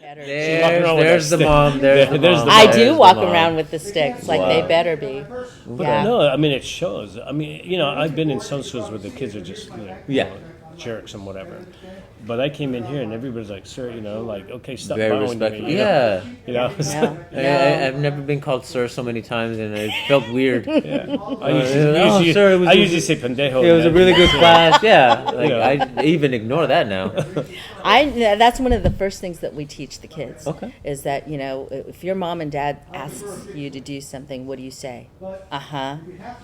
There's the mom. There's the mom. I do walk around with the sticks, like they better be. But Yeah. no, I mean it shows. I mean, I've been in some schools where the kids are just jerks and whatever. But I came in here and everybody's like, sir, like, okay, stop Very bowing respectful. me. I've never been called sir so many times, and it felt weird. Yeah. I usually say pendejo. It was a really good class. Yeah, I even ignore that now. That's one of the first things that we teach the kids. Okay. Is that if your mom and dad asks you to do something, what do you say?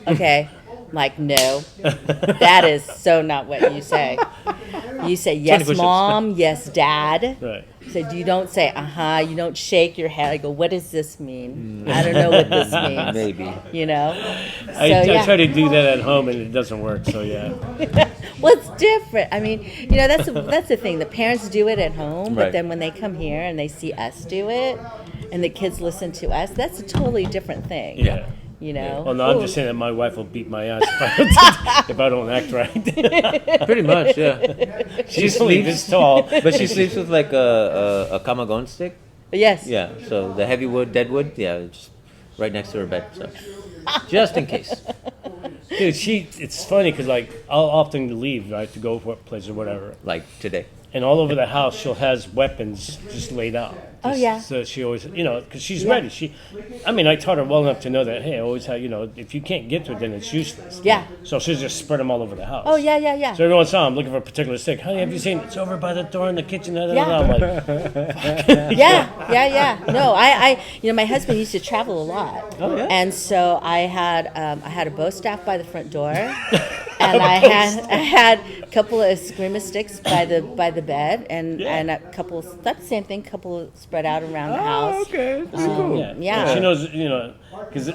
Okay. Like, no, that is so not what you say. You say yes, mom, yes, dad. Right. So you don't say you don't shake your head. I go, what does this mean? I don't know what this means. Maybe. I try to do that at home and it doesn't work. So yeah. Well, it's different. I mean, that's the thing. The parents do it at home, but then when they come here and they see us do it, and the kids listen to us, that's a totally different thing. Yeah. Well, no, I'm just saying that my wife will beat my ass if I don't act right. Pretty much, yeah. She sleeps this tall, but she sleeps with like a kamagon stick. Yes. Yeah. So the heavy wood, dead wood, just right next to her bed. So just in case. Dude, it's funny because I'll often leave to go for a place or whatever. Like today. And all over the house, she'll has weapons just laid out. So she always, because she's ready. I taught her well enough to know that, hey, I always have, if you can't get to it, then it's useless. Yeah. So she'll just spread them all over the house. Oh, yeah. So every once in a while, I'm looking for a particular stick. Honey, have you seen it? It's over by the door in the kitchen. I'm like, Yeah. No, I my husband used to travel a lot. Oh, yeah? And so I had a bow staff by the front door. And I had a couple of eskrima sticks by the bed, and a couple couple spread out around the house. Okay, that's cool. Yeah. She knows, because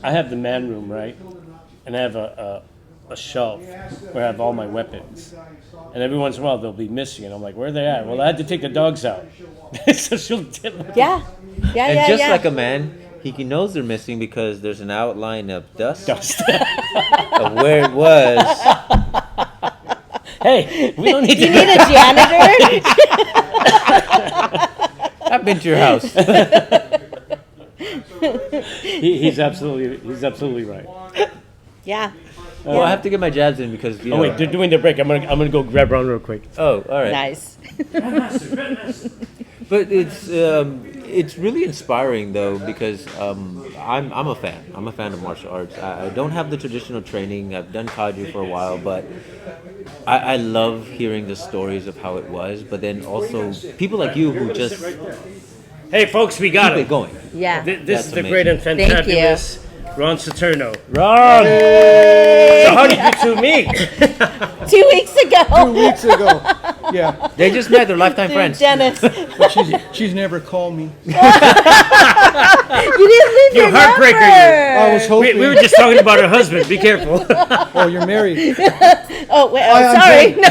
I have the man room, right, and I have a shelf where I have all my weapons, and every once in a while they'll be missing, and I'm like, where are they at? Well, I had to take the dogs out, so she'll tip them. Yeah. Like a man. He knows they're missing because there's an outline of dust. Of where it was. Hey, we don't need You need a janitor? I've been to your house. He's absolutely right. Yeah. Well, I have to get my jabs in because wait, they're doing their break. I'm gonna go grab Ron real quick. Oh, all right. Nice. But it's really inspiring though because I'm a fan. I'm a fan of martial arts. I don't have the traditional training. I've done kaiju for a while, but I love hearing the stories of how it was. But then also people like you who just hey folks, we got keep it going. Yeah. This is the amazing. great and fantabulous Ron Saturno. Ron! So how did you two meet? 2 weeks ago. 2 weeks ago. Yeah. They just met. They're lifetime friends. Dennis. But she's never called me. You didn't leave your heartbreaker, number. I was hoping. We were just talking about her husband. Be careful. Oh, you're married. Oh, wait. I'm Sorry. playing.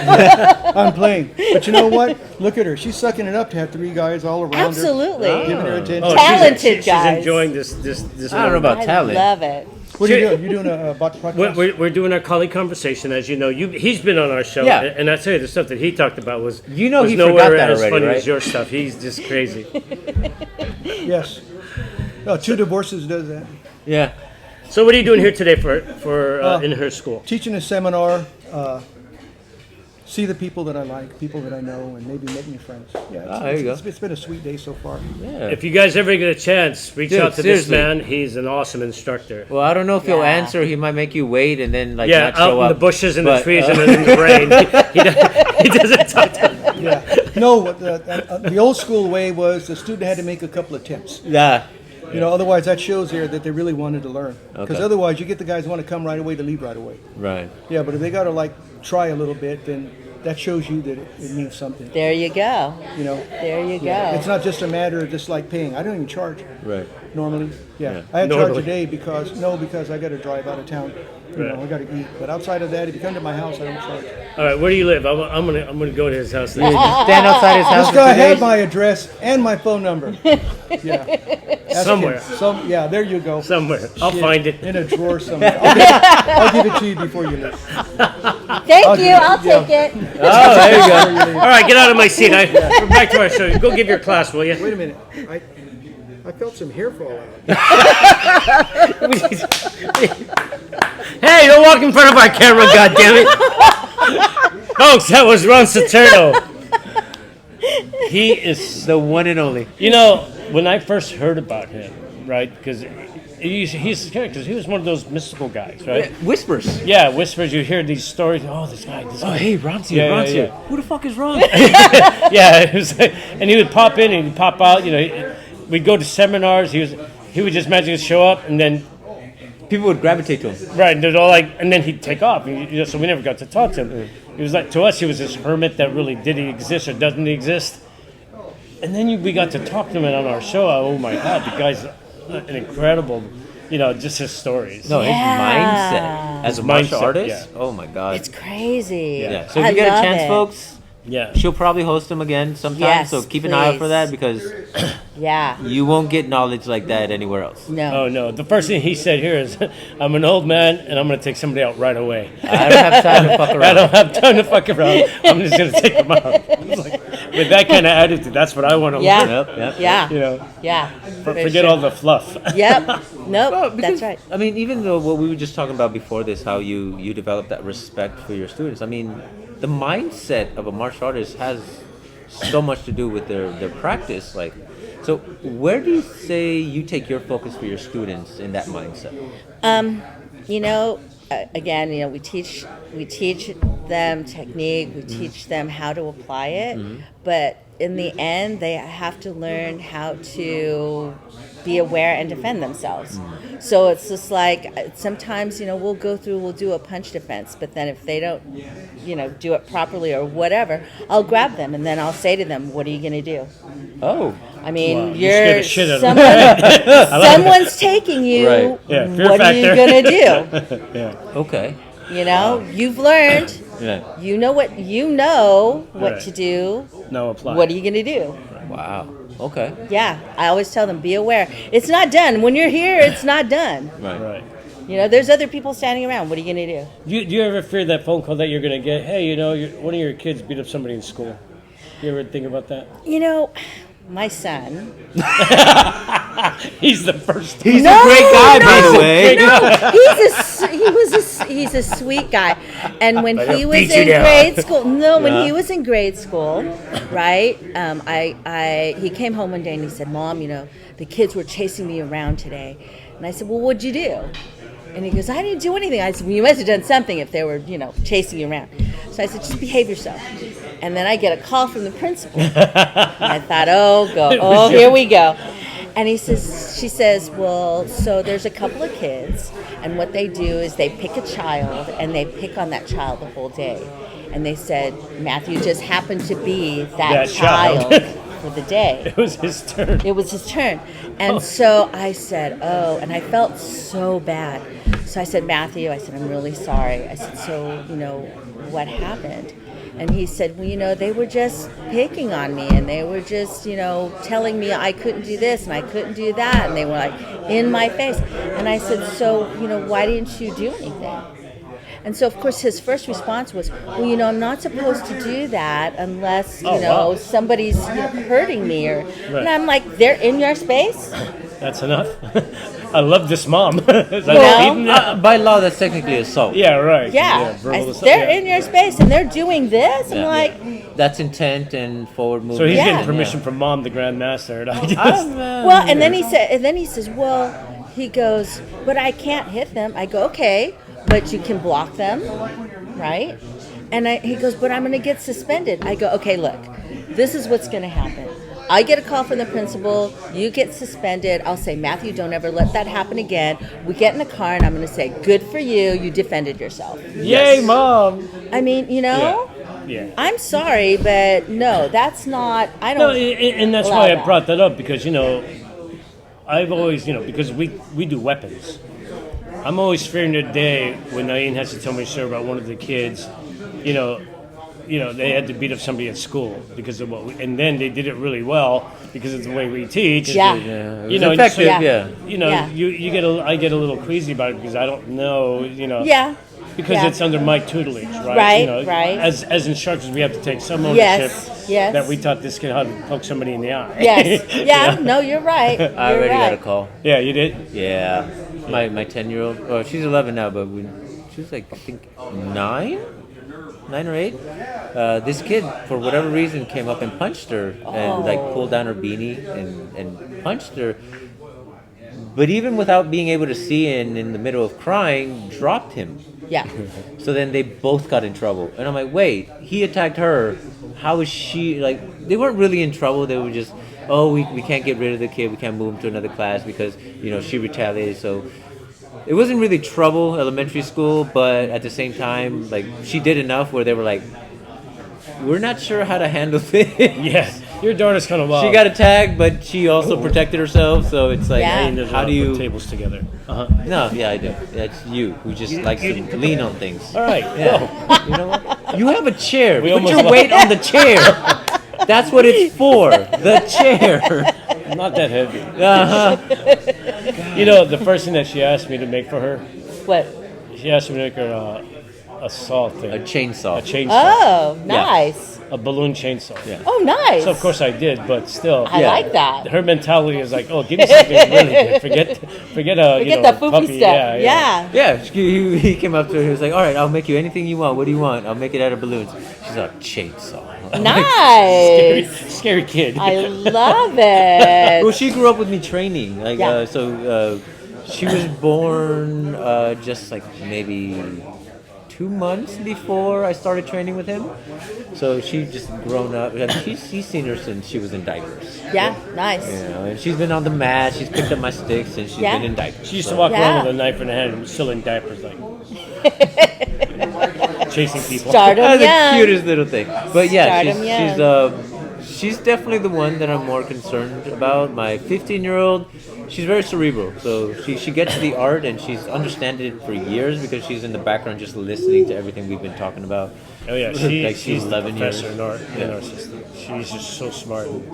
I'm playing. But you know what? Look at her. She's sucking it up to have 3 guys all around Absolutely. her. Giving her attention. Oh, Talented she's guys. enjoying this. I don't know about I talent. love it. What are you doing? You're doing a podcast? We're doing our colleague conversation, as you know. He's been on our show, Yeah. and I tell you, the stuff that he talked about was he was forgot nowhere that as already, funny right? as your stuff. He's just crazy. Yes. No, 2 divorces does that. Yeah. So what are you doing here today for in her school? Teaching a seminar. See the people that I like, people that I know, and maybe make new friends. Yeah, there you go. It's been a sweet day so far. Yeah. If you guys ever get a chance, reach Dude, out to seriously. this man. He's an awesome instructor. Well, I don't know if he'll Yeah. answer. He might make you wait and then not Out show in up. the bushes and But, the trees and in the rain. He doesn't talk to Yeah. No, the old school way was the student had to make a couple of tips. Yeah. Otherwise that shows there that they really wanted to learn. Because Okay. otherwise you get the guys who want to come right away to leave right away. Right. Yeah, but if they got to try a little bit, then that shows you that it means something. There you go. You know, There you go. it's not just a matter of just paying. I don't even charge. Right. Normally, yeah. Yeah. I had charge Normally. a day because I got to drive out of town. You know, Right. I got to eat. But outside of that, if you come to my house, I don't charge. All right, where do you live? I'm gonna go to his house. Yeah, Next. just stand outside his house This for guy 2 had days. my address and my phone number. Yeah. Ask Somewhere. him. Yeah, there you go. Somewhere. I'll Shit. find it. In a drawer somewhere. I'll give it to you before you leave. Thank I'll you. do it. I'll take it. Oh, there you go. All right, get out of my seat. We're back to our show. Go give your class, will you? Wait a minute. I felt some hair fall out. Hey, don't walk in front of our camera, goddammit. Folks, that was Ron Saturno. He is, The one and only. you know, when I first heard about him, right, because he's because he was one of those mystical guys, right? Whispers. Yeah, whispers, you hear these stories, oh, this guy. Oh, hey, Ron's here. Yeah, Ron's yeah, here. yeah. Who the fuck is Ron? Yeah, it was like, and he would pop in and he'd pop out, you know, we'd go to seminars, he would just magically show up, and then People would gravitate to him. right, and they're all like, and then he'd take off. You know, so we never got to talk to him. He was like, to us, he was this hermit that really did he exist or doesn't he exist? And then we got to talk to him on our show. Oh my God, the guy's an incredible, you know, just his stories. No, his Yeah. mindset as a martial Mindset, artist. yeah. Oh my god. It's crazy. Yeah. So if I you get a love chance, it. folks, Yeah. she'll probably host them again sometime. Yes, So keep an eye out for please. that because Yeah. you won't get knowledge like that anywhere else. No. Oh no, the first thing he said here is, I'm an old man and I'm going to take somebody out right away. I don't have time to fuck I around. don't have time to fuck around. I'm just going to take them out. It's like, with that kind of attitude, that's what I want to Yeah. learn. Yep, yep. Yeah. You know, Yeah. For forget sure. all the fluff. Yep. Nope. Well, because, That's right. I mean, even though what we were just talking about before this, how you develop that respect for your students. I mean, the mindset of a martial artist has so much to do with their practice. Like, so where do you say you take your focus for your students in that mindset? You know, again, you know, we teach them technique, we teach them how to apply it, but in the end, they have to learn how to be aware and defend themselves. So it's just like sometimes, you know, we'll do a punch defense, but then if they don't, you know, do it properly or whatever, I'll grab them and then I'll say to them, "What are you going to do?" Oh, I mean, Wow, you scared you're the shit out of them. someone's taking you. Right. Yeah, fear What are you factor. going to do? Yeah. okay. You know, you've learned. Yeah. You know what Right. to do. No apply. What are you going to do? Wow. Okay. Yeah, I always tell them, be aware. It's not done. When you're here, it's not done. Right. Right. You know, there's other people standing around. What are you going to do? Do you ever fear that phone call that you're going to get? Hey, you know, one of your kids beat up somebody in school. You ever think about that? You know, my son. He's the first. He's a great guy, by the way. He's a sweet guy. And when he was beat you in down. grade school, when Yeah. he was in grade school, right? He came home one day and he said, "Mom, you know, the kids were chasing me around today." And I said, "Well, what'd you do?" And he goes, "I didn't do anything." I said, "Well, you must have done something if they were, you know, chasing you around." So I said, "Just behave yourself." And then I get a call from the principal. And I thought, oh, here we go. And she says, "Well, so there's a couple of kids, and what they do is they pick a child, and they pick on that child the whole day." And they said, "Matthew just happened to be that child." child for the day." It was his turn. It was his turn. And so I said, "Oh," and I felt so bad. So I said, "Matthew," I said, "I'm really sorry." I said, "So, you know, what happened?" And he said, "Well, you know, they were just picking on me, and they were just, you know, telling me I couldn't do this and I couldn't do that, and they were like in my face." And I said, "So, you know, why didn't you do anything?" And so, of course, his first response was, "Well, you know, I'm not supposed to do that unless, you know, wow. somebody's hurting me." Or, Right. And I'm like, "They're in your space?" That's enough. I love this mom. Is that Well, beating it? By law, that's technically assault. Yeah, right. Yeah. verbal I said, assault, they're yeah. in your space and they're doing this. I'm Yeah. like, That's intent and forward movement. So he's Yeah. getting permission from mom, the grandmaster. I guess. well, and then he says, "Well," he goes, "but I can't hit them." I go, "Okay, but you can block them, right?" And he goes, "But I'm going to get suspended." I go, "Okay, look, this is what's going to happen. I get a call from the principal, you get suspended. I'll say, Matthew, don't ever let that happen again. We get in the car and I'm going to say, good for you, you defended yourself." Yay, mom! I mean, you know, Yeah. I'm sorry, but no, that's not, I No, don't. and that's allow why I that. brought that up because, you know, I've always, because we do weapons. I'm always fearing the day when Naeem has to tell me a story about one of the kids, you know, they had to beat up somebody at school because of and then they did it really well because of the way we teach. Yeah. Yeah, it You was know, effective. Yeah. Yeah. Yeah. I get a little queasy about it because I don't know, Yeah. because Yeah. it's under my tutelage, right? Right, right. As instructors, we have to take some ownership Yes. that we taught this kid how to poke somebody in the eye. Yes. Yeah. No, you're right. You're I already right. got a call. Yeah, you did. Yeah. My 10-year-old. Oh, she's 11 now, but she was like, I think 9 or 8. This kid, for whatever reason, came up and punched her and like pulled down her beanie and punched her. But even without being able to see and in the middle of crying, dropped him. Yeah. So then they both got in trouble. And I'm like, wait, he attacked her. How is she, like, they weren't really in trouble. They were just, oh, we can't get rid of the kid. We can't move him to another class because, she retaliated. So it wasn't really trouble, elementary school, but at the same time, like, she did enough where they were like, we're not sure how to handle this. Yeah, your daughter's kind of wild. She got attacked, but she also protected herself. So it's like, Yeah. Naeem doesn't how know do how to you... put tables together? No, yeah, I do. It's you who just likes to lean on things. All right. Yeah. You know what? You have a chair. We Put almost your lost- weight on the chair. That's what it's for. The chair. Well, not that heavy. Uh-huh. The first thing that she asked me to make for her, What? she asked me to make her a saw thing. A chainsaw. A chainsaw. Oh, nice. A balloon chainsaw. Yeah. Oh, nice. So of course I did, but still, I like that. her mentality is like, oh, give me something really good. Forget Forget a the foofy puppy. stuff. Yeah. Yeah. Yeah, he came up to her. He was like, "All right, I'll make you anything you want. What do you want? I'll make it out of balloons." She's like, "Chainsaw." I'm like, Nice. Scary kid. I love it. well, she grew up with me training. Like, Yeah. she was born just like maybe 2 months before I started training with him. So she just grown up. I mean, he's seen her since she was in diapers. Yeah, nice. And she's been on the mat. She's picked up my sticks, and she's Yeah. been in diapers. She used to so- walk Yeah. around with a knife in her hand and still in diapers, like chasing people. Stardom That's the young. cutest little thing. But yeah, Stardom she's definitely the one that I'm more concerned about. My 15-year-old, she's very cerebral. So she gets the art and she's understood it for years because she's in the background just listening to everything we've been talking about. Oh yeah, Like, she's she's 11 the professor years. in art in our system. She's just so smart and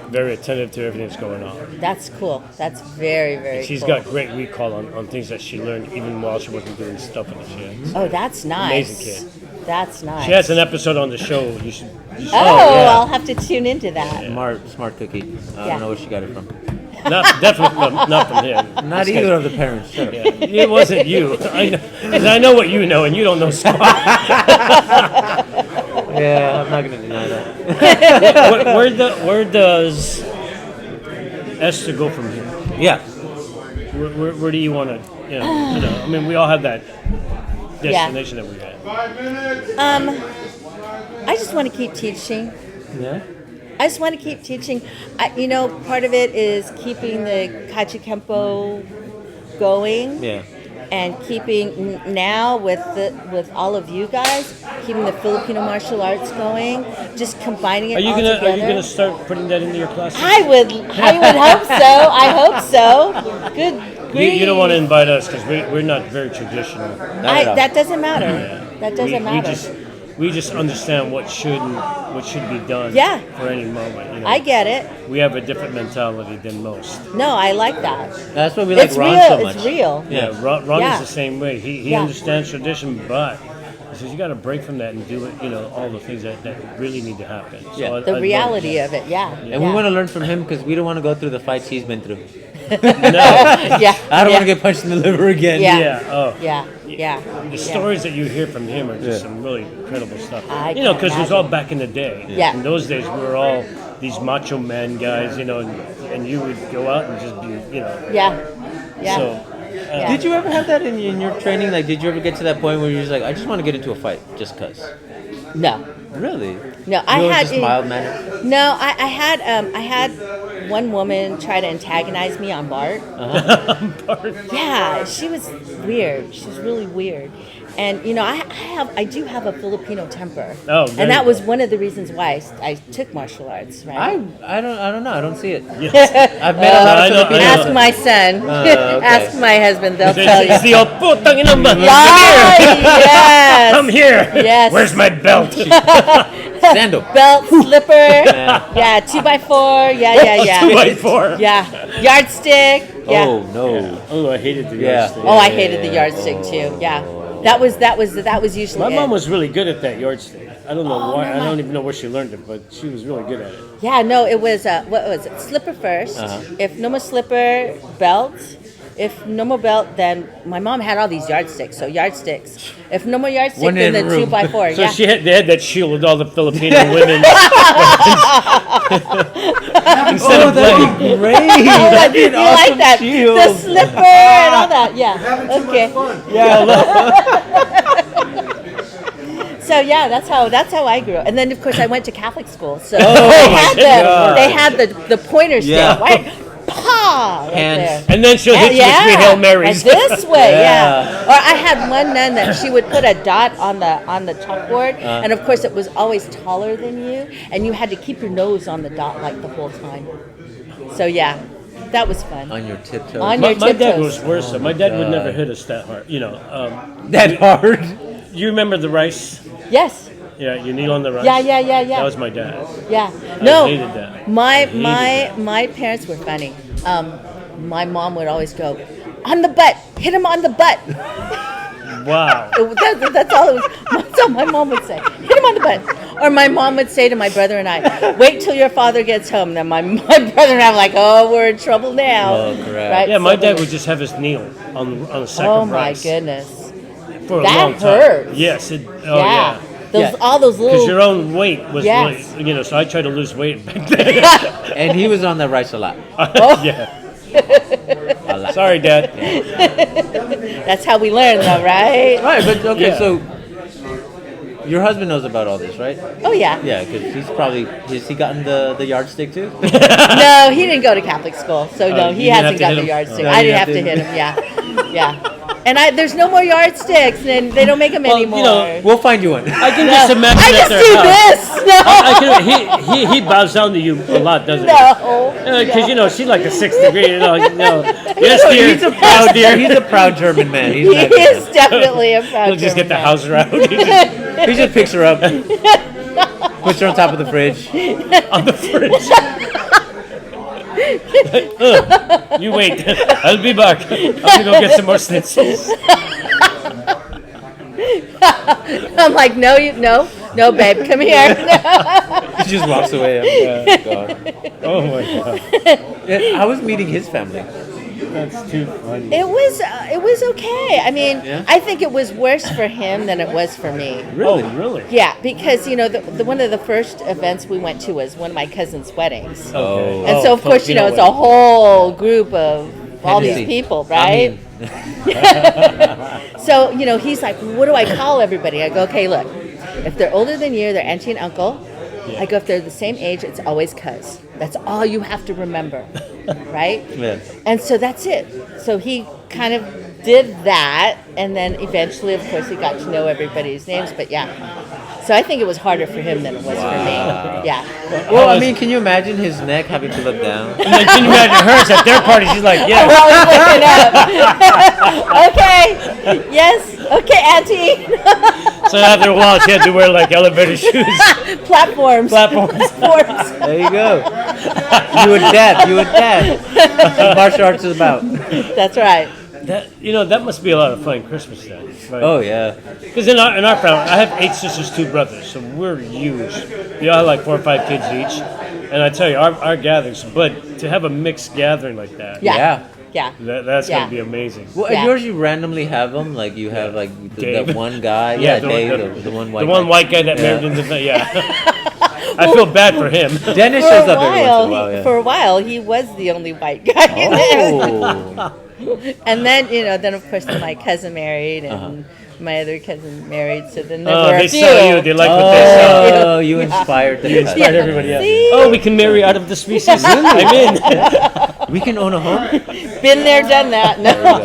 very attentive to everything that's going on. That's cool. That's very, very She's cool. got great recall on things that she learned even while she wasn't doing stuff with the kids. Oh, that's nice. Amazing kid. That's nice. She has an episode on the show. You should Oh, I'll have to tune into that. Smart cookie. I Yeah. don't know where she got it from. definitely not from him. Not This either guy- of the parents. Shut up. Yeah, it wasn't you. I know what you know, and you don't know stuff. Yeah, I'm not gonna deny that. Where does Esther go from here? Yeah. Where do you want to? I mean, we all have that destination that we have. I just want to keep teaching. Yeah. I just want to keep teaching. Part of it is keeping the Kachikempo going. Yeah. And keeping now with all of you guys, keeping the Filipino martial arts going, just combining it Are you all gonna together. start putting that into your classes? I would hope so. I hope so. Good. You don't want to invite us because we're not very traditional. Not at all. That doesn't matter. That doesn't matter. We just understand what should be done. Yeah. For any moment. I get it. We have a different mentality than most. No, I like that. That's why we like It's Ron real. so much. It's real. Yeah, Ron Yeah. is the same way. He Yeah. understands tradition, but he says you got to break from that and do it. All the things that really need to happen. So Yeah. The reality of it. Yeah. And we want to learn from him because we don't want to go through the fights he's been through. No. Yeah. I don't want to get punched in the liver again. Yeah. Yeah. Oh. Yeah. Yeah. The stories that you hear from him are just some really incredible stuff. I Because it was all imagine. back in the day. Yeah. In those days, we were all these macho men guys, and you would go out and just be, Yeah. Yeah. So, Yeah. Did you ever have that in your training? Like, did you ever get to that point where you're just like, I just want to get into a fight just cause? No. Really? No, You I were had just mild mannered. No, I had one woman try to antagonize me on Bart. Yeah, she was weird. She was really weird. And I do have a Filipino temper. Oh, there and that you was go. one of the reasons why I took martial arts. Right. I don't know. I don't see it. Yes. I've met a lot I of know- Filipinos. Ask my son. okay. Ask my husband. They'll tell you. It's the old putang ina ba? Yes. Come here. Yes. Where's my belt? Sandal. Belt, slipper. Yeah, 2x4. Yeah. 2x4. Yeah. Yardstick. Yeah. Oh no. Oh, I hated the Yeah. yardstick. Oh, I hated the yardstick too. Yeah. That was usually My it. mom was really good at that yardstick. I don't know why. I don't even know where she learned it, but she was really good at it. Yeah, no, it was what was it? Slipper 1st. If no more slipper, belt. If no more belt, then my mom had all these yardsticks. So yardsticks. If no more yardstick, One then in the room. 2x4. So Yeah. they had that shield with all the Filipino women. Instead of that'd be great. That'd be an You awesome like that? shield. The slipper and all that. Yeah. Okay. So yeah, that's how I grew up. And then of course I went to Catholic school, so they had the pointer stick, Yeah. right? Pa! Right Hands. there. And then she'll hit you with three Hail Marys. And this way, Yeah. yeah. Or I had one nun that she would put a dot on the chalkboard, and of course it was always taller than you, and you had to keep your nose on the dot like the whole time. So yeah, that was fun. On your tiptoes. On My your dad tiptoes. was worse. My dad would never hit us that hard. that hard. You remember the rice? Yes. Yeah, you kneel on the rice. Yeah. That was my dad. Yeah. I No. hated that. My parents were funny. My mom would always go, on the butt, hit him on the butt. Wow. That's all it was. That's all my mom would say. Hit him on the butt. Or my mom would say to my brother and I, wait till your father gets home. Then my brother and I were like, oh, we're in trouble now. Oh, crap. Right? Yeah, my So dad they- would just have us kneel on a sack Oh of my rice goodness. for a That long time. hurts. Yes. Oh Yeah. yeah. Those, Yeah. all those Because your little. own weight was Yes. really, so I tried to lose weight back then. And he was on that rice a lot. Yeah. A lot. Sorry, Dad. That's how we learn, though, right? Right, but okay, Yeah. so your husband knows about all this, right? Oh yeah. Yeah, because has he gotten the yardstick too? No, he didn't go to Catholic school, so no, you he didn't have hasn't to got hit the him? yardstick. No, I you didn't have have to to- hit him. Yeah. And there's no more yardsticks, and they don't make them Well, anymore. We'll find you one. I can just imagine I at just their do house. this. No. He bows down to you a lot, doesn't he? No. Because she's like a 6th degree. Yes, So dear. he's a proud He's a proud German man. He's He not is definitely a proud He'll just get the German house around He just picks her up, puts her on top of the fridge. on the fridge. You wait. I'll be back. I'm gonna go get some more schnitzels. man. I'm like, no, no, babe, come here. He just walks away. Oh, God. Oh my god, I was meeting his family. that's too funny. It was okay. I mean, Yeah? I think it was worse for him than it was for me. Really? Oh, really? Yeah, because the one of the first events we went to was one of my cousin's weddings. Oh. And so, of course, it's a wedding. whole group of all these Hennessy. people, I right? mean, So, he's like, what do I call everybody? I go, okay, look, if they're older than you, they're auntie and uncle. I go, if they're the same age, it's always cuz. That's all you have to remember, right? yeah. And so that's it. So he kind of did that, and then eventually, of course, he got to know everybody's names. But yeah, so I think it was harder for him than it was for me. Yeah. Well, I mean, can you imagine his neck having to look down? And then can you imagine hers at their party? She's like, yeah. While he's looking up. Okay. Yes. Okay, Auntie. So after a while, she had to wear like elevator shoes. Platforms. Platforms. Platforms. There you go. You adapt. You adapt. That's what martial arts is about. That's right. That must be a lot of fun Christmas then. Right? Oh yeah. Because in our family, I have 8 sisters, 2 brothers, so we're huge. We all have like 4 or 5 kids each. And I tell you, our gatherings, but to have a mixed gathering like that, Yeah. Yeah. that's Yeah. going to be amazing. Well, Yeah. at yours you randomly have them. Like you have like Dave. that one guy. Yeah, Yeah, the Dave, the one white. The one guy. white guy that married into the, I feel bad for him. Dennis For shows a up every once in a while, while. Yeah. for a while, he was the only white guy there. Oh. And then, then of course my cousin married and my other cousin married. So then there were they a few. saw you. They liked what they saw. Oh, you inspired the You inspired everybody else. See? Oh, we can marry out of the species. I'm in. We can own a home. Been there, done that. There No. we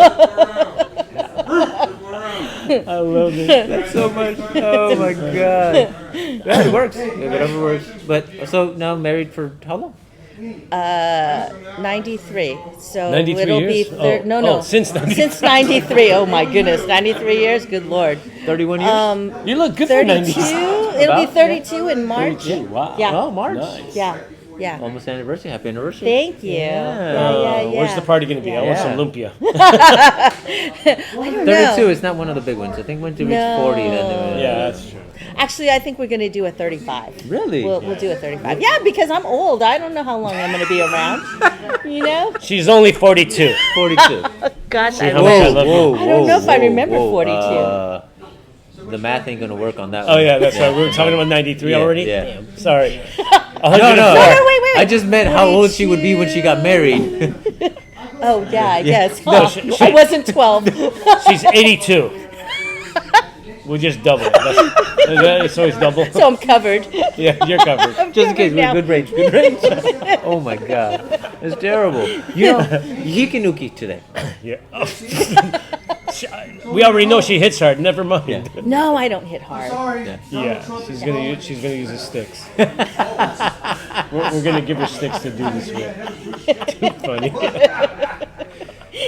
go. I love it. That's so much. Oh my god. Yeah, it works. Whatever works. But so now married for how long? 93. So 93 it'll years? be Oh. no. Oh, since 93. Since 93. Oh my goodness, 93 years. Good lord. 31 years. You look good for 32. 90s. It'll be About, 32 in March. 32, wow. Yeah. Oh, March. Nice. Yeah. Yeah. Almost anniversary. Happy anniversary. Thank you. Yeah. Where's the party going to be? I want Yeah. some lumpia. I don't 32 know. is not one of the big ones. I think once you reach No. 40, then they will. Yeah, that's true. Actually, I think we're going to do a 35. Really? We'll do a 35. Yeah, because I'm old. I don't know how long I'm going to be around. You know? She's only 42. 42. Gosh, See I how wish. much I love you. I don't know if I remember 42. The math ain't gonna work on that Oh, one. yeah, that's right. We were talking about 93 Yeah, already? yeah. Damn, sorry. No, 104. no. wait. I just meant how old she would be when she got married. Oh, yeah, I guess. No, Huh. she- I wasn't 12. She's 82. We'll just double it. It's always double. So I'm covered. Yeah, you're covered. Just in case, we're Now. good range. Good range. Oh my god, it's terrible. You know, Yikinuki today. Yeah. We already know she hits hard. Never mind. Yeah. No, I don't hit hard. Yeah, she's gonna use the sticks. we're gonna give her sticks to do this with. Too funny.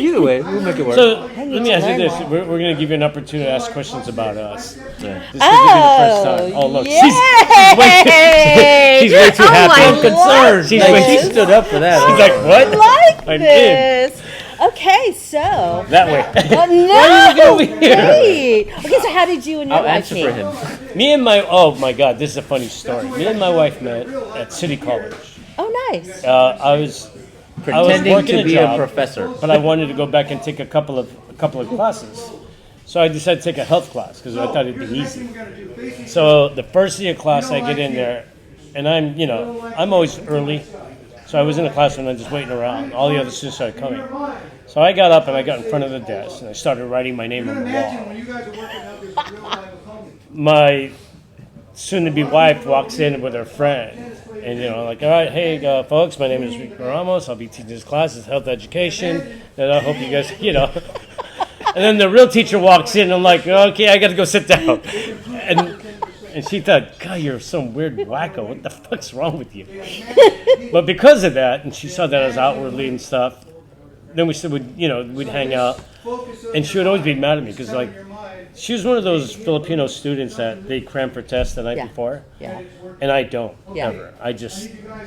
Either way, we'll make it work. So let me to ask you learn this: that. we're gonna give you an opportunity to ask questions about us. This is Yeah. gonna be the first time. Oh look, she's way too happy. Oh, I'm concerned. She's She's like, way she too. stood up for that. She's like, what? I like I'm in. this. Okay, so. That way. Oh, no! over here? Wait. Okay, so how did you and your I'll wife answer meet? for him. Me and my oh my god, this is a funny story. Me and my wife met at City College. Oh, nice. I was Pretending working to a be job, a professor. but I wanted to go back and take a couple of classes. So I decided to take a health class because I thought it'd be easy. So the first day of class, I get in there, and I'm always early. So I was in the classroom and I'm just waiting around. All the other students started coming. So I got up and I got in front of the desk and I started writing my name on the wall. My soon-to-be wife walks in with her friend. And, like, all right, hey, folks, my name is Rico Ramos. I'll be teaching this class. It's health education. And I hope you guys, And then the real teacher walks in. And I'm like, okay, I got to go sit down. And she thought, God, you're some weird wacko. What the fuck's wrong with you? But because of that, and she saw that I was outwardly and stuff, then we'd hang out. And she would always be mad at me because, like, she was one of those Filipino students that they cram for tests the night Yeah. before. Yeah. And I don't, Yeah. ever.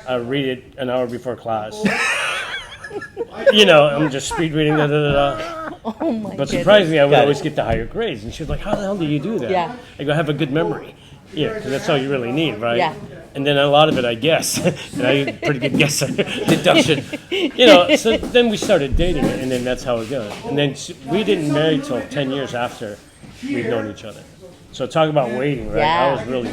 I read it an hour before class. I'm just speed reading, da, da, da, da. Oh, my But goodness. surprisingly, I would Got it. always get the higher grades. And she was like, how the hell do you do that? Yeah. I go, I have a good memory. Yeah, because that's all you really need, right? Yeah. And then a lot of it, I guess. And I'm a pretty good guesser. Deduction. So then we started dating, and then that's how it goes. And then we didn't marry till 10 years after we'd known each other. So talk about waiting, right? Yeah. I was really...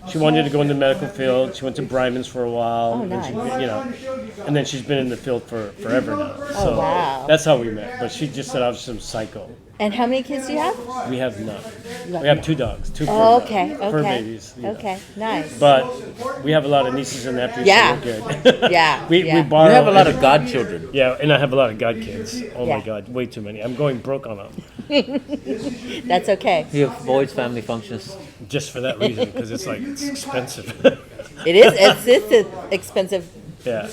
She wanted to go in the medical field. She went to Bryman's for a while. Oh, and then nice. and then she's been in the field for forever now. So wow. that's how we met. But she just said I was some psycho. And how many kids do you have? We have none. You have We have 2 dogs, 2 fur, Oh, okay. fur babies. Okay, nice. But we have a lot of nieces and nephews. Yeah. So we're good. Yeah, we yeah. borrow. You have a lot of godchildren. Yeah, and I have a lot of godkids. Oh my Yeah. God, way too many. I'm going broke on them That's okay. You avoids family functions. just for that reason because it's expensive. It is. It's expensive. Yeah,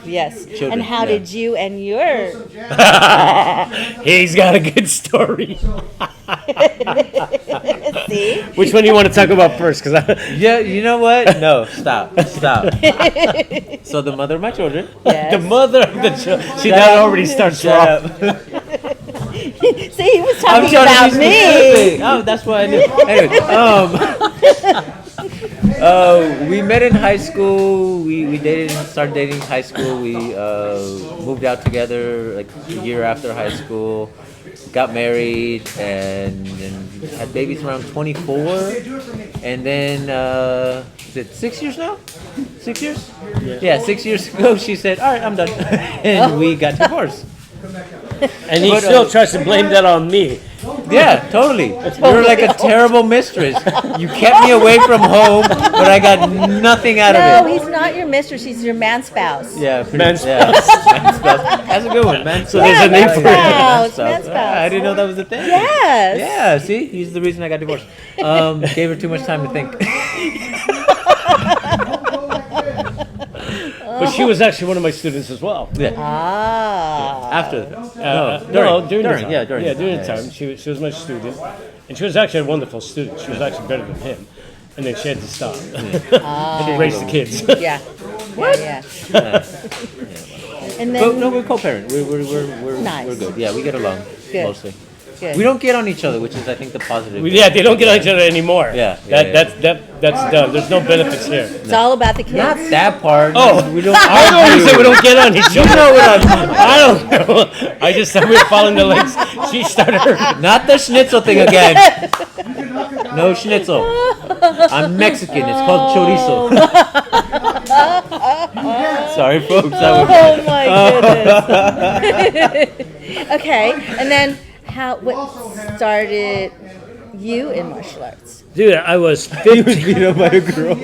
Yes. Children, And how yeah. did you and your he's got a good story. see? Which one do you want to talk about first? Because Yeah, you know what? No, stop. So the mother of my children. Yes. the mother of the child, that already starts Shut wrong. up. See, he was I'm talking trying about to be me. specific. Oh, that's what I knew. Anyway, we met in high school. We started dating in high school. We moved out together like a year after high school. Got married and had babies around 24. And then, is it 6 years now? 6 years? Yeah, 6 years ago she said, all right, I'm done. And we got divorced. And he But, still tries to blame that on me. Yeah, totally. You're like a terrible mistress. You kept me away from home, but I got nothing out No, of it. he's not your mistress. He's your man spouse. Yeah, pretty, Man yeah. Man spouse. That's a good one, man. So there's a name for it. Man spouse. I didn't know that was a thing. Yes. Yeah, see, he's the reason I got divorced. Gave her too much time to think. But she was actually one of my students as well. Yeah. Ah. After the fact. During the time. Yeah, during. During the time. She was my student. And she was actually a wonderful student. She was actually better than him. And then she had to stop. She raised the kids. Yeah. Yeah. And But then no, we're co-parent. We're Nice. we're good. Yeah, we get along Good. mostly. good. We don't get on each other, which is I think the positive. Yeah, they don't get on each other anymore. Yeah, That's done. There's no benefits here. It's all about the kids. Not that part. Oh, we don't I don't know you said we argue. don't get on each You other. know what I'm talking about. I don't know. I just said we were following the links. She started her. Not the schnitzel thing again. No schnitzel. I'm Mexican. It's called chorizo. Sorry, folks. That was Oh my goodness. Okay, and then what started you in martial arts? Dude, I was 15. beat up by a girl.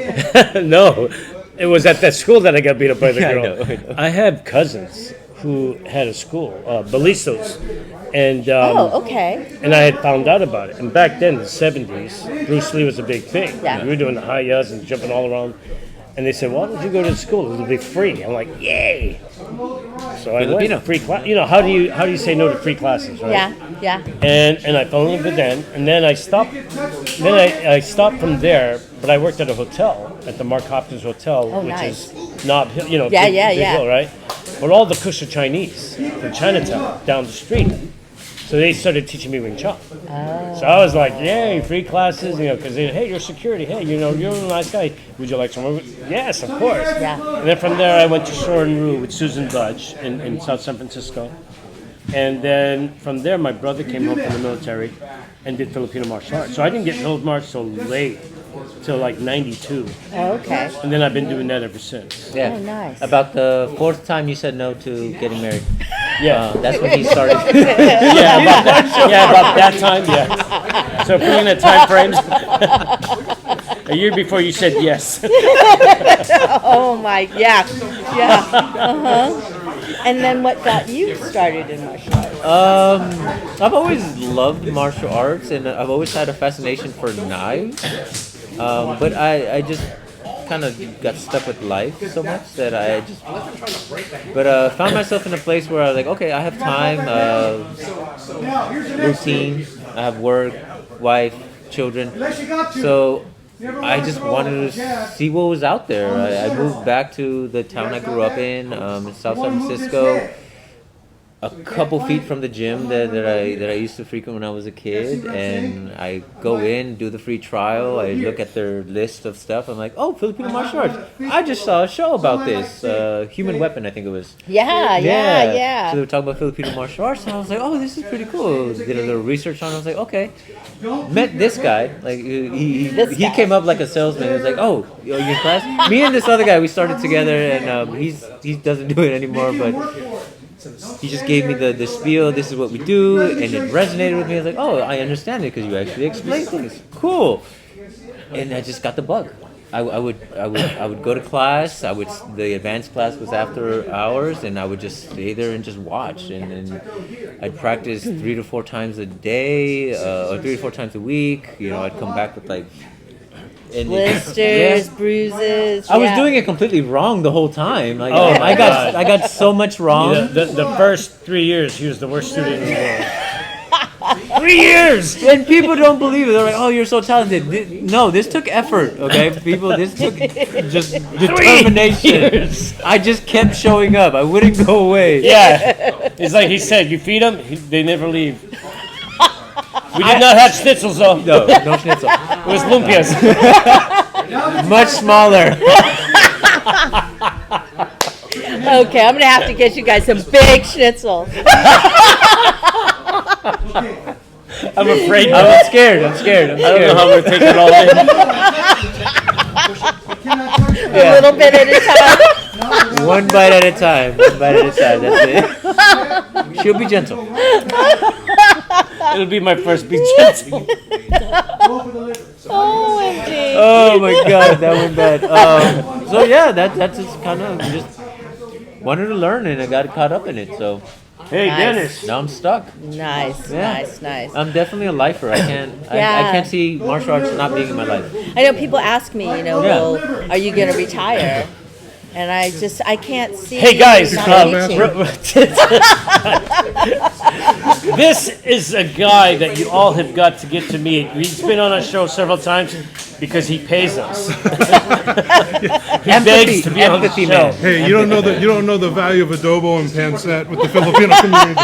No, it was at that school that I got beat up by the Yeah, I girl. know, I know. I had cousins who had a school, ballistos, and Oh, okay. and I had found out about it. And back then, in the 70s, Bruce Lee was a big thing. Yeah. We were doing the hi-yas and jumping all around. And they said, "Why don't you go to school? It'll be free." I'm like, "Yay!" So I went. Filipino. Free class. You know how do you say no to free classes, right? Yeah. And I fell in love with them, and then I stopped. Then I stopped from there, but I worked at a hotel, at the Mark Hopkins Hotel, Oh, which nice. is not, you know, Yeah, big, yeah, big yeah. hill, right? But all the Kush are Chinese from Chinatown down the street, so they started teaching me Wing Chun. So I was like, yay, free classes, you know, because hey, you're security, hey, you know, you're a nice guy. Would you like some more? Yes, of course. Yeah. And then from there, I went to Shorin Ryu with Susan Budge in South San Francisco. And then from there, my brother came home from the military and did Filipino martial arts. So I didn't get Filipino martial arts till late, till like 92. Oh, okay. And then I've been doing that ever since. Yeah. Oh, nice. About the fourth time you said no to getting married. Yeah. That's when he started. About that time, yeah. So putting in time frames. A year before you said yes. Oh my, yeah. And then what got you started in martial arts? I've always loved martial arts, and I've always had a fascination for knives. But I just kind of got stuck with life so much that I just. But found myself in a place where I was like, okay, I have time, routine. I have work, wife, children. So I just wanted to see what was out there. I moved back to the town I grew up in South San Francisco. A couple feet from the gym that I used to frequent when I was a kid, and I go in, do the free trial. I look at their list of stuff. I'm like, oh, Filipino martial arts. I just saw a show about this. Human Weapon, I think it was. Yeah. So they were talking about Filipino martial arts, and I was like, oh, this is pretty cool. Did a little research on it. I was like, okay. Met this guy. Like he came up like a salesman. He was like, oh, you're in class? Me and this other guy, we started together, and he doesn't do it anymore, but he just gave me the spiel. This is what we do, and it resonated with me. I was like, oh, I understand it because you actually explain things. Cool. And I just got the bug. I would go to class. The advanced class was after hours, and I would just stay there and just watch. And I'd practice 3 to 4 times a day, or 3 to 4 times a week. You know, I'd come back with like. Blisters, bruises. I was doing it completely wrong the whole time. Like, Oh, I my God. got so much wrong. The first 3 years, he was the worst student in the world. 3 years! And people don't believe it. They're like, "Oh, you're so talented." No, this took effort. Okay, people, this took just determination. I just kept showing up. I wouldn't go away. Yeah. It's like he said, you feed them, they never leave. We did not have schnitzels though. No schnitzel. It was lumpias. Much smaller. Okay, I'm gonna have to get you guys some big schnitzels. I'm afraid. I'm scared. I don't know how we're taking it all in. A little bit at a time. One bite at a time. One bite at a time. That's it. She'll be gentle. It'll be my first be gentle. OMG. Oh my god, that went bad. So yeah, that's just kind of just wanted to learn and I got caught up in it. So Hey, Nice. Dennis. now I'm stuck. Nice, Yeah. nice. I'm definitely a lifer. I can't. I Yeah. can't see martial arts not being in my life. I know people ask me, Yeah. well, are you going to retire? And I can't see. Hey guys, not teaching. this is a guy that you all have got to get to meet. He's been on our show several times because he pays us. He begs to be on the empathy, show. man. Hey, you don't know the value of adobo and pancet with the Filipino community.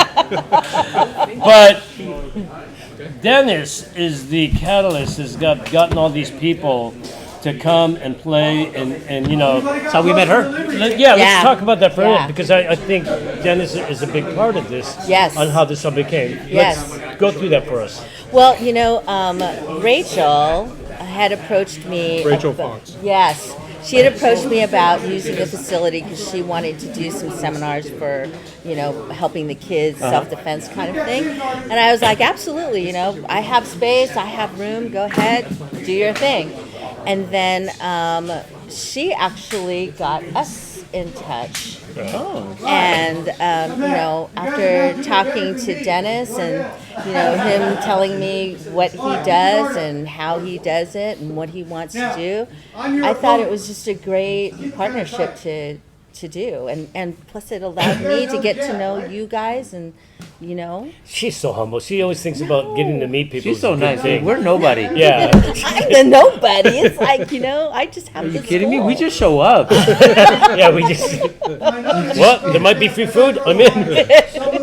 But Dennis is the catalyst. Has gotten all these people to come and play and you know. That's how we met her. Yeah, Yeah. let's talk about that for a Yeah. minute because I think Dennis is a big part of this. Yes. On how this all became. Yes. Let's go through that for us. Well, Rachel had approached me. Rachel Fox. Yes. She had approached me about using the facility because she wanted to do some seminars for, helping the kids, self-defense kind of thing. And I was like, absolutely, I have space, I have room, go ahead, do your thing. And then she actually got us in touch. And, after talking to Dennis and, him telling me what he does and how he does it and what he wants to do, I thought it was just a great partnership to do. And plus it allowed me to get to know you guys and, She's so humble. She always thinks about getting to meet people. She's so It's a good nice. thing. We're nobody. Yeah. I'm the nobody. It's like, I just have Are you this kidding me? goal. We just show up. Yeah, we just. What? There might be free food. I'm in.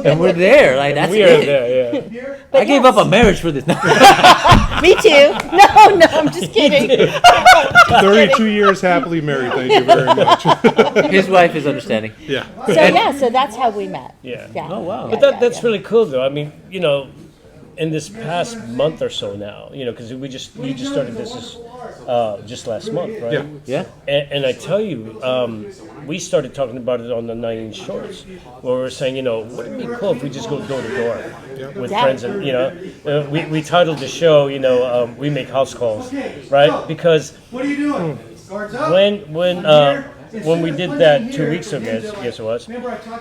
And we're there. Like that's We are it. there. Yeah. I gave up a marriage for this. Me too. No, I'm just kidding. 32 years happily married. Thank you very much. His wife is understanding. Yeah. So that's how we met. Yeah. Oh wow. But that's really cool, though. I mean, in this past month or so now, because you just started this just last month, right? Yeah. Yeah. And I tell you, we started talking about it on the 9 Shorts, where we were saying, wouldn't it be cool if we just go door to door with Yeah. friends, and we titled the show, we make house calls, right? Because What are you doing? Guards up. when we did that 2 weeks ago, I guess it was,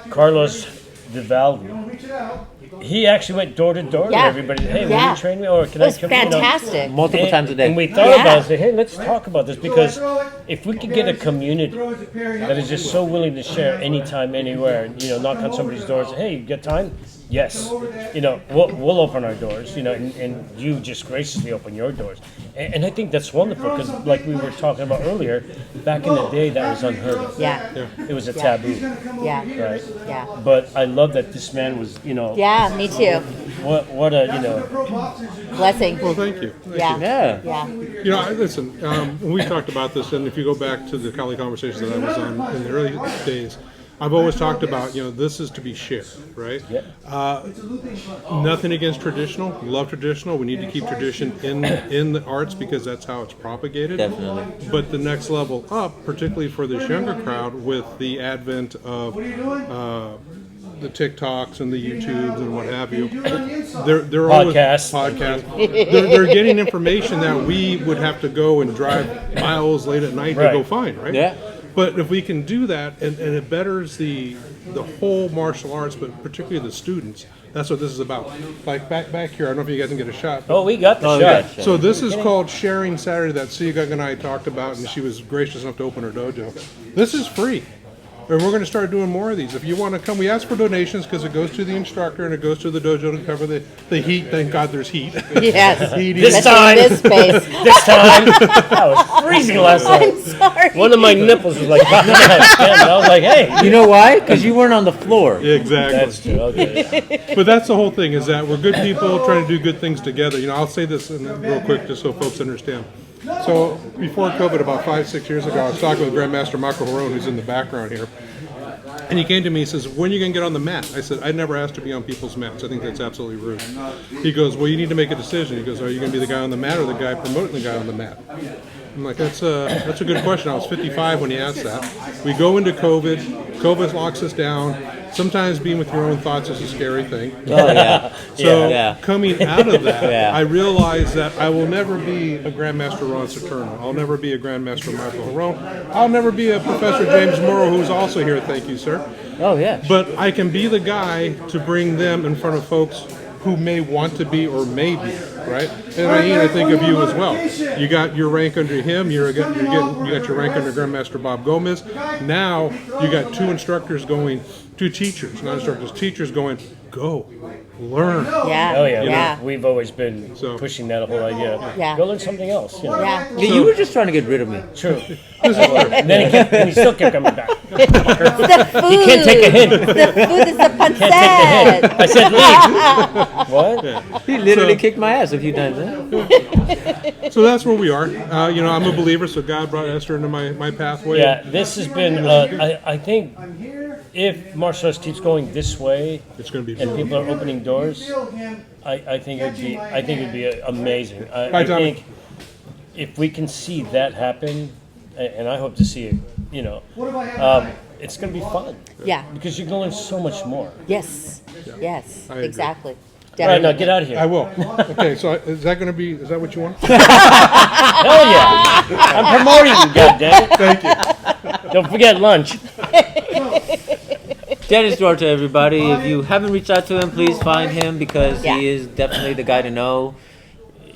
Carlos Vivaldi, Reach it out. he actually went door to door to Yeah. everybody. Hey, will Yeah. you train me, or can It was I come? fantastic. Multiple times a day. And we thought Yeah. about it, say, hey, let's talk about this, because if we could get a community Throw it to Perry. that is just so willing to share anytime, anywhere, knock on somebody's doors, hey, you got time? Yes. We'll open our doors, and you just graciously open your doors. And I think that's wonderful, because like we were talking about earlier, back in the day, that was unheard of. Yeah. It was a taboo, Yeah. right? Yeah. But I love that this man was, Yeah, me too. what a, Blessing. Well, thank you. Yeah. Yeah. Yeah. Listen, we talked about this, and if you go back to the Kali conversations that I was on in the early days, I've always talked about, this is to be shared, right? Yeah. Nothing against traditional. Love traditional. We need to keep tradition in the arts because that's how it's propagated. Definitely. But the next level up, particularly for this younger crowd, with the advent of the TikToks and the YouTubes and what have you, they're always podcasts. They're getting information that we would have to go and drive miles late at night to go Right. find, right? Yeah. But if we can do that, and it betters the whole martial arts, but particularly the students, that's what this is about. Like back here, I don't know if you guys can get a shot. Oh, we got the Oh, shot. yeah. So this is called Sharing Saturday that Siagug and I talked about, and she was gracious enough to open her dojo. This is free. And we're going to start doing more of these. If you want to come, we ask for donations because it goes to the instructor and it goes to the dojo to cover the heat. Thank God there's heat. Yes. Heat This is- time. This space. This time, that was freezing last night. I'm sorry. One of my nipples was like popping out. And I was like, hey. You know why? Because you weren't on the floor. Exactly. That's true. Okay. But that's the whole thing, is that we're good people trying to do good things together. I'll say this real quick just so folks understand. So before COVID, about 5-6 years ago, I was talking with Grandmaster Marco Harone, who's in the background here. And he came to me, he says, when are you going to get on the mat? I said, I never asked to be on people's mats. I think that's absolutely rude. He goes, well, you need to make a decision. He goes, are you going to be the guy on the mat or the guy promoting the guy on the mat? I'm like, that's a good question. I was 55 when you asked that. We go into COVID. COVID locks us down. Sometimes being with your own thoughts is a scary thing. Oh yeah. So Yeah. coming out of that, Yeah. I realized that I will never be a Grandmaster Ron Saturno. I'll never be a Grandmaster Michael Harone. I'll never be a Professor James Morrow, who's also here. Thank you, sir. Oh yeah. But I can be the guy to bring them in front of folks who may want to be or may be, right? And I think of you as well. You got your rank under him. You got your rank under Grandmaster Bob Gomez. Now you got two instructors going, two teachers, not instructors, teachers going, go, learn. Yeah. Oh yeah, Yeah. we've always been So- pushing that whole idea. Yeah. Go learn something else. You know? Yeah. Yeah, you were just trying to get rid of me. True. And then he still kept coming back. The food. You can't take a hint. The food is the Can't take the hint. pancet. I said leave. What? He literally So- kicked my ass a few times. Huh? So that's where we are. I'm a believer, so God brought Esther into my pathway. Yeah, this has been. I think if martial arts keeps going this way, It's going to be and people are opening doors, I think it'd be amazing. I Tommy. think if we can see that happen, and I hope to see it, it's going to be fun. Yeah. Because you're going to learn so much more. Yes. Yes. I agree. Exactly. All right, now Definitely. get out of here. I will. Okay, so is that what you want? Hell yeah! I'm promoting you, goddammit. Thank you. Don't forget lunch. Dennis Duarte, everybody. If you haven't reached out to him, please find him because Yeah. he is definitely the guy to know.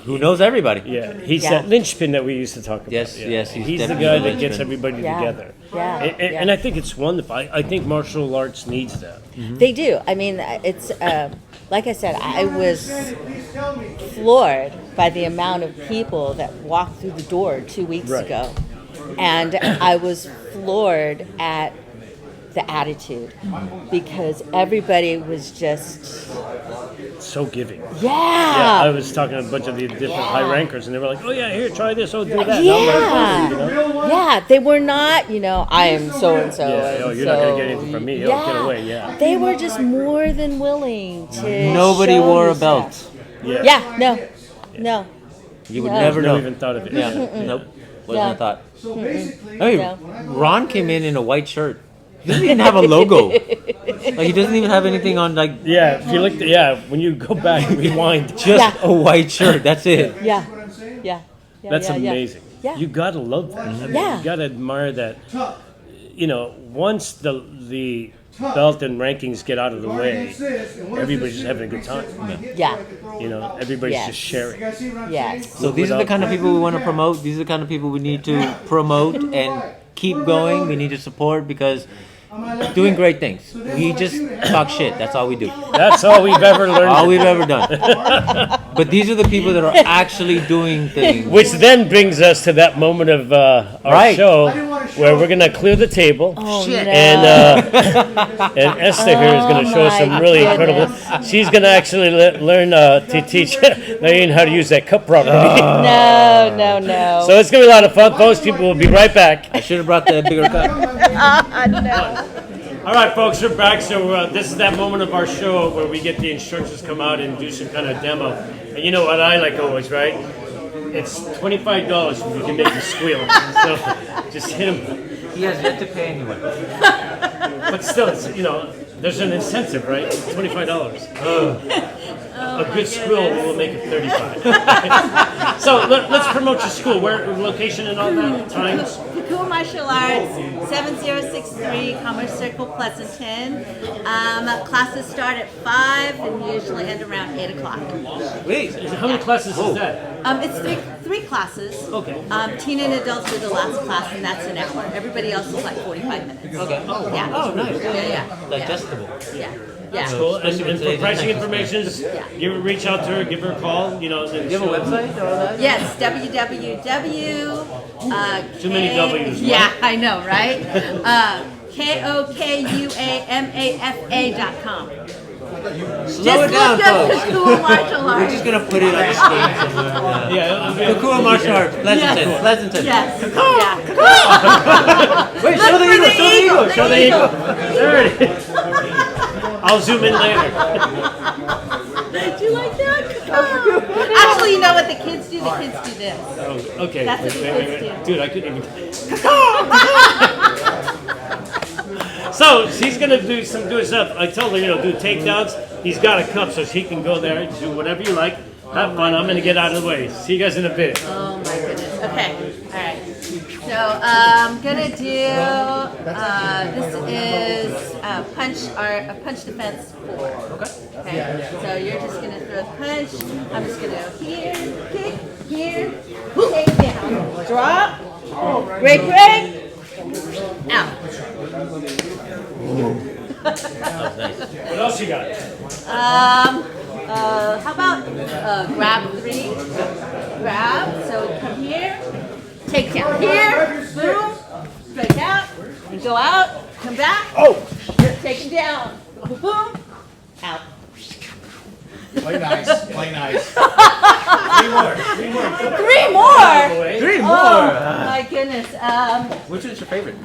Who knows everybody? Yeah, he's Yeah. that linchpin that we used to talk about. Yes, yeah. yes, he's the definitely guy the that gets linchpin. everybody Yeah. together. Yeah, And yeah. I think it's wonderful. I think martial arts needs that. They do. I mean, it's like I said, I was floored by the amount of people that walked through the door 2 weeks Right. ago, and I was floored at the attitude because everybody was just So giving. yeah. Yeah, I was talking to a bunch of the different high rankers, and they were like, "Oh yeah, here, try this. Oh, do that." And I'm Yeah, like, "Oh," you know? yeah, they were not, I am so and so. Yeah, oh, you're not gonna get anything from me. Oh, get away, yeah. They were just more than willing to. Nobody show wore you a belt. stuff. Yeah. Yeah, no. You would No. never Never know. even thought of it. Yeah. Nope. Wasn't Yeah. a thought. So basically, I mean, No. Ron came in a white shirt. He doesn't even have a logo. Like he doesn't even have anything on. Like Yeah, if you look, when you go back, rewind. just Yeah. a white shirt. That's it. Yeah, yeah. That's yeah, yeah. amazing. Yeah. You gotta love that. I mean, Yeah. You gotta admire that. Once the belt and rankings get out of the way, everybody's just having a good time. Yeah, Everybody's Yes. just sharing. yes. So these are the kind of people we want to promote. These are the kind of people we need to promote and keep going. We need to support because doing great things. We just talk shit. That's all we do. That's all we've ever learned. All we've ever done. But these are the people that are actually doing things. Which then brings us to that moment of our Right. show where we're gonna clear the table. Oh, no. And Esther here is going to show us some my really goodness. incredible. She's going to actually learn to teach Lane how to use that cup properly. No. So it's going to be a lot of fun, folks. People will be right back. I should have brought the bigger cup. No. All right, folks, we're back. So this is that moment of our show where we get the instructors come out and do some kind of demo. And you know what I like always, right? It's $25 if you can make them squeal. So just hit them. He has yet to pay anyone. But still, it's, there's an incentive, right? $25. A good squill will make it 35. So let's promote your school. Where location and all that? Times? Kokua Martial Arts, 7063 Commerce Circle, Pleasanton. Classes start at 5 and usually end around 8 o'clock. Wait. How many classes is that? It's three classes. Okay. Teen and adults are the last class, and that's an hour. Everybody else is like 45 minutes. Okay. Yeah. Oh, nice. Yeah. Digestible. Yeah. Yeah. Cool. And Especially with for today's pricing information. information, reach out to her, give her a call. Do you have a website or all that? Yes, www. Too many W's, right? Yeah, I know, right? KOKUAMAFA.com. Slow it down, look up folks. Kokua Martial We're Arts. just gonna put it on the screen somewhere. Yeah. Kokua Martial Arts, Pleasanton, Yes. Pleasanton. Yes. Yeah. Wait, show the eagle, show the eagle, Show the eagle. There it is. I'll zoom in later. Do you like that? Actually, Usually, you know what the kids do? The kids do this. Oh, okay. That's what the kids do. Dude, I couldn't even. So she's gonna do his stuff. I told her, do takedowns. He's got a cup, so she can go there, do whatever you like. Have fun. I'm gonna get out of the way. See you guys in a bit. Oh my goodness. Okay. All right. So I'm gonna do. This is punch defense 4. Okay. So you're just gonna throw the punch. I'm just gonna go here, kick, here, take down, drop, break, out. What else you got? How about grab 3? Grab. So come here, take down here, boom, straight out, and go out, come back. Oh, take him down, boom, boom, out. Play nice. Play nice. 3 more. 3 Oh my goodness. Which one's your favorite?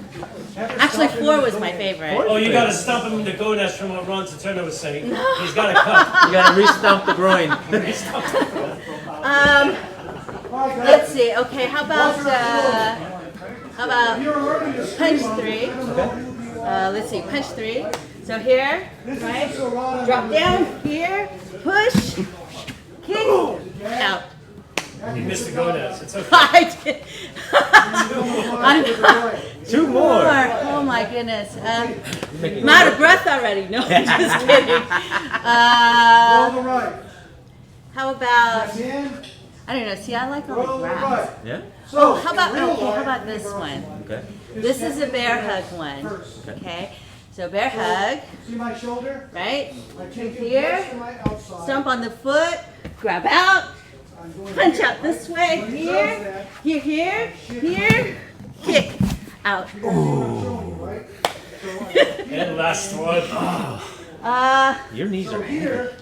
Actually, 4 was my favorite. Oh, you gotta stump him in the gonads from what Ron Saturno was saying. He's got a cut. You gotta re-stomp the groin. Let's see. Okay, how about punch 3? Let's see, punch 3. So here, right? Drop down here, push, kick, out. You missed the gonads. It's okay. I did. 2 more. Oh my goodness. I'm out of breath already. No, I'm just kidding. How about? I don't know. See, I like all the grabs. Yeah? Oh, how about this one? Okay. This is a bear hug one. Okay. So bear hug, See my shoulder? right? I take it Here, west to my outside. stomp on the foot, grab out, punch out this way. Here, here, kick out. And last one. Your knees are Here,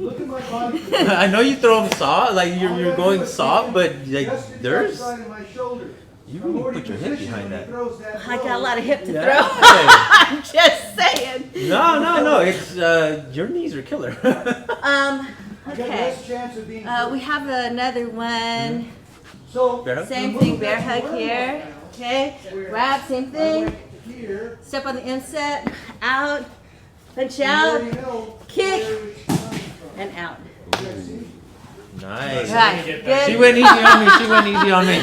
look at my body. I know you throw them soft, like you're going soft, but like Just the there's side of my shoulder. you really put your hip behind that. I got a lot of hip to Yeah. throw. I'm just saying. No, it's your knees are killer. Okay. We have another one. So, Bear hug? Same thing, bear hug here. Okay. Grab, same thing. here, Step on the inset, out, punch you out, already know kick, where it's coming from. and out. Nice. Right. She Good. went easy on me. She went easy on me.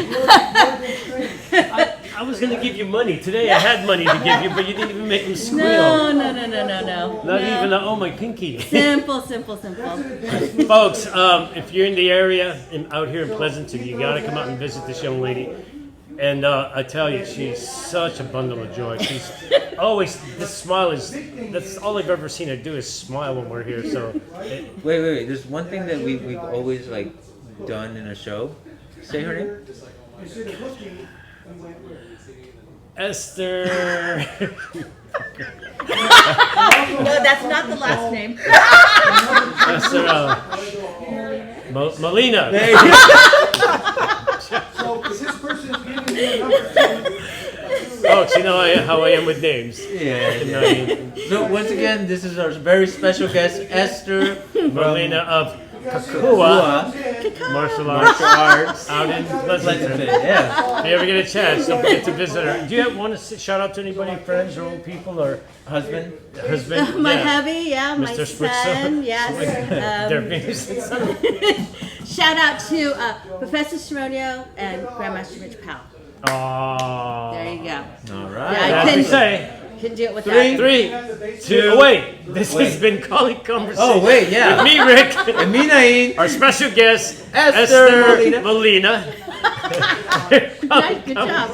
I was gonna give you money today. I had money to give you, but you didn't even make me squeal. No. Not even a, oh my pinky. Simple. Folks, if you're in the area and out here in Pleasanton, you gotta come out and visit this young lady. And I tell you, she's such a bundle of joy. She's always, this smile that's all I've ever seen her do is smile when we're here. So, Wait. There's one thing that we've always like done in a show. Say her name. Esther. No, that's not the last name. Esther, Melina. There you go. So, because this person is giving me a number. Folks, you know how I am with names. Yeah. So once again, this is our very special guest, Esther Melina of kokua martial arts out in Pleasanton. Yeah. If you ever get a chance, don't forget to visit her. Do you want to shout out to anybody, friends or old people or Husband. husband? My Yeah. hubby, my Mr. Spritzer. son, yes. Their babies. Shout out to Professor Sharonio and Grandmaster Mitch Powell. Aww. There you go. All Yeah, right. I As we couldn't- say, Couldn't do it without 3, 2, oh wait, this has been Colleague Conversation. Oh wait, yeah. With me, Rick, And me, Naeem. our special guest, Esther Melina. Nice, good job.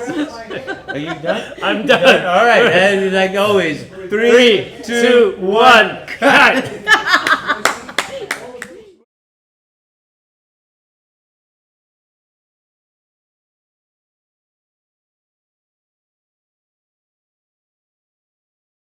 Are you done? I'm done. All right, and like always, 3, 2, 1, cut.